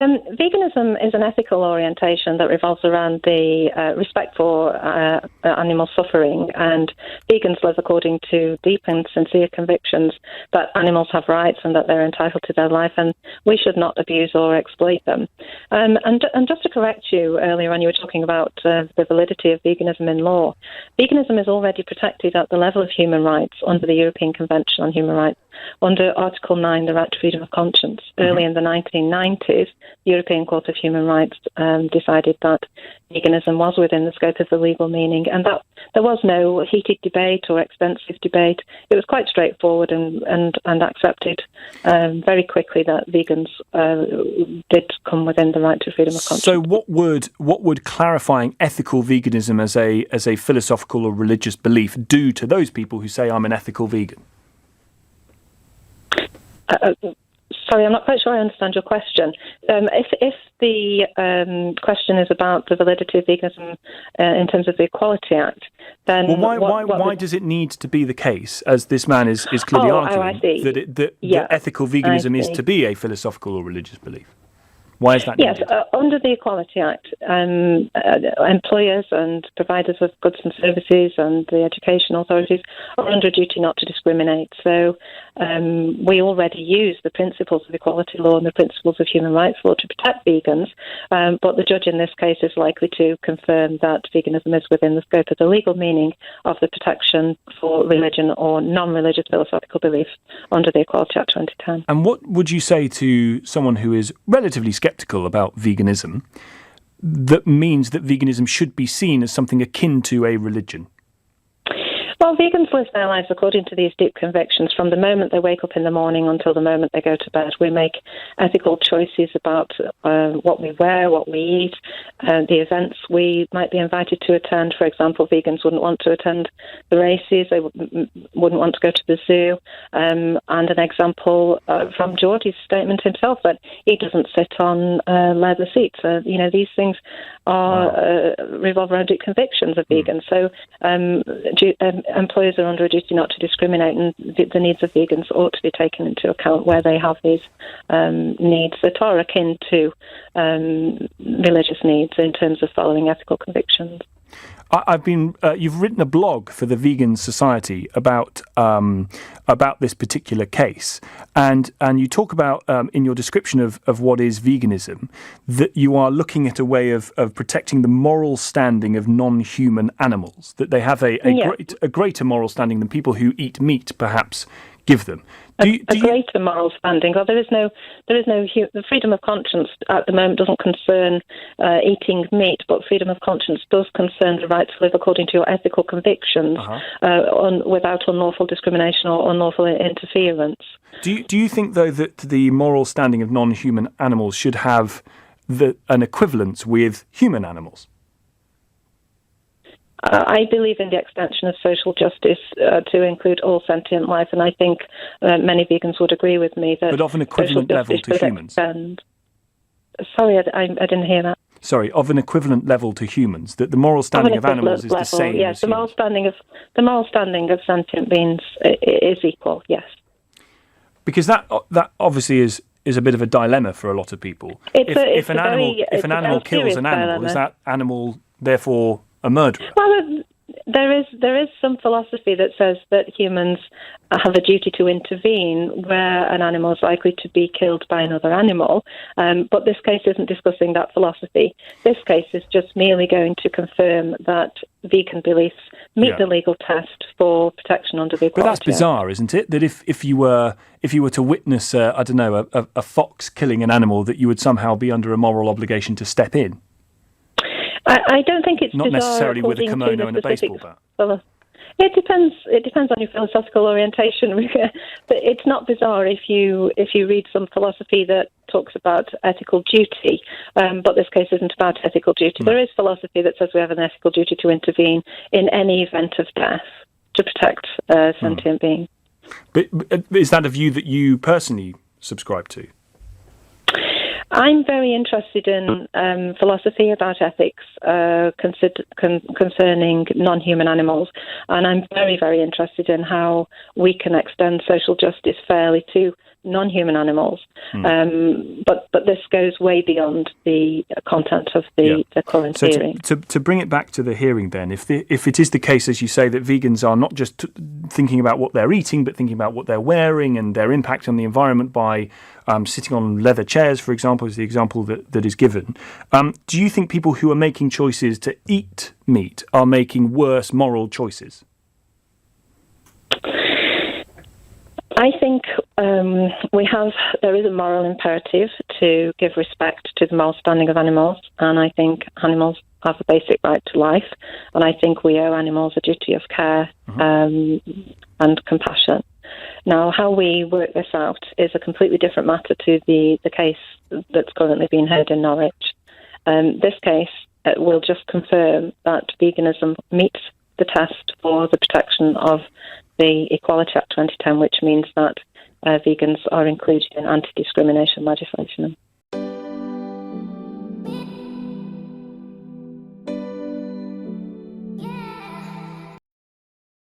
Veganism is an ethical orientation that revolves around the respect for animal suffering, and vegans live according to deep and sincere convictions that animals have rights and that they're entitled to their life, and we should not abuse or exploit them. And just to correct you, earlier on you were talking about the validity of veganism in law. Veganism is already protected at the level of human rights under the European Convention on Human Rights, under Article 9, the right to freedom of conscience. Early in the 1990s, the European Court of Human Rights decided that veganism was within the scope of the legal meaning, and that there was no heated debate or extensive debate. It was quite straightforward and accepted very quickly that vegans did come within the right to freedom of conscience. So what would clarifying ethical veganism as a philosophical or religious belief do to those people who say, I'm an ethical vegan? Sorry, I'm not quite sure I understand your question. If the question is about the validity of veganism in terms of the Equality Act, then why does it need to be the case, as this man is clearly arguing, that ethical veganism is to be a philosophical or religious belief? Why is that needed? Yes, under the Equality Act, employers and providers of goods and services and the education authorities are under a duty not to discriminate. So we already use the principles of equality law and the principles of human rights law to protect vegans, but the judge in this case is likely to confirm that veganism is within the scope of the legal meaning of the protection for religion or non-religious philosophical beliefs under the Equality Act 2010. And what would you say to someone who is relatively sceptical about veganism that means that veganism should be seen as something akin to a religion? Well, vegans live their lives according to these deep convictions from the moment they wake up in the morning until the moment they go to bed. We make ethical choices about what we wear, what we eat, the events we might be invited to attend. For example, vegans wouldn't want to attend the races, they wouldn't want to go to the zoo. And an example from Jordi's statement himself, that he doesn't sit on leather seats. These things are revolve around deep convictions of vegans. So employers are under a duty not to discriminate, and the needs of vegans ought to be taken into account where they have these needs that are akin to religious needs in terms of following ethical convictions. You've written a blog for the Vegan Society about this particular case, and you talk about in your description of what is veganism that you are looking at a way of protecting the moral standing of non-human animals, that they have a greater moral standing than people who eat meat perhaps give them. Greater moral standing. Well, there is no the freedom of conscience at the moment doesn't concern eating meat, but freedom of conscience does concern the right to live according to your ethical convictions without unlawful discrimination or unlawful interference. Do you think, though, that the moral standing of non-human animals should have an equivalence with human animals? I believe in the extension of social justice to include all sentient life, and I think many vegans would agree with me that. But of an equivalent level to humans. Sorry, I didn't hear that. Sorry, of an equivalent level to humans, that the moral standing of animals is the same. Yes, as the moral standing of sentient beings is equal. Yes. Because that obviously is a bit of a dilemma for a lot of people. If an animal kills an animal, is that animal therefore a murderer? Well, there is some philosophy that says that humans have a duty to intervene where an animal is likely to be killed by another animal, but this case isn't discussing that philosophy. This case is just merely going to confirm that vegan beliefs meet the legal test for protection under the Equality Act. But that's bizarre, isn't it? That if you were to witness, a fox killing an animal, that you would somehow be under a moral obligation to step in. I don't think it's not bizarre necessarily with a kimono and a baseball bat. It depends on your philosophical orientation. But it's not bizarre if you read some philosophy that talks about ethical duty. But this case isn't about ethical duty. No. There is philosophy that says we have an ethical duty to intervene in any event of death to protect sentient beings. But is that a view that you personally subscribe to? I'm very interested in philosophy about ethics concerning non-human animals, and I'm very, very interested in how we can extend social justice fairly to non-human animals. But this goes way beyond the content of the current hearing. To bring it back to the hearing then, if it is the case, as you say, that vegans are not just thinking about what they're eating, but thinking about what they're wearing and their impact on the environment by sitting on leather chairs, for example, is the example that is given. Do you think people who are making choices to eat meat are making worse moral choices? I think there is a moral imperative to give respect to the moral standing of animals, and I think animals have a basic right to life, and I think we owe animals a duty of care and compassion. Now, how we work this out is a completely different matter to the case that's currently being heard in Norwich. This case will just confirm that veganism meets the test for the protection of the Equality Act 2010, which means that vegans are included in anti-discrimination legislation.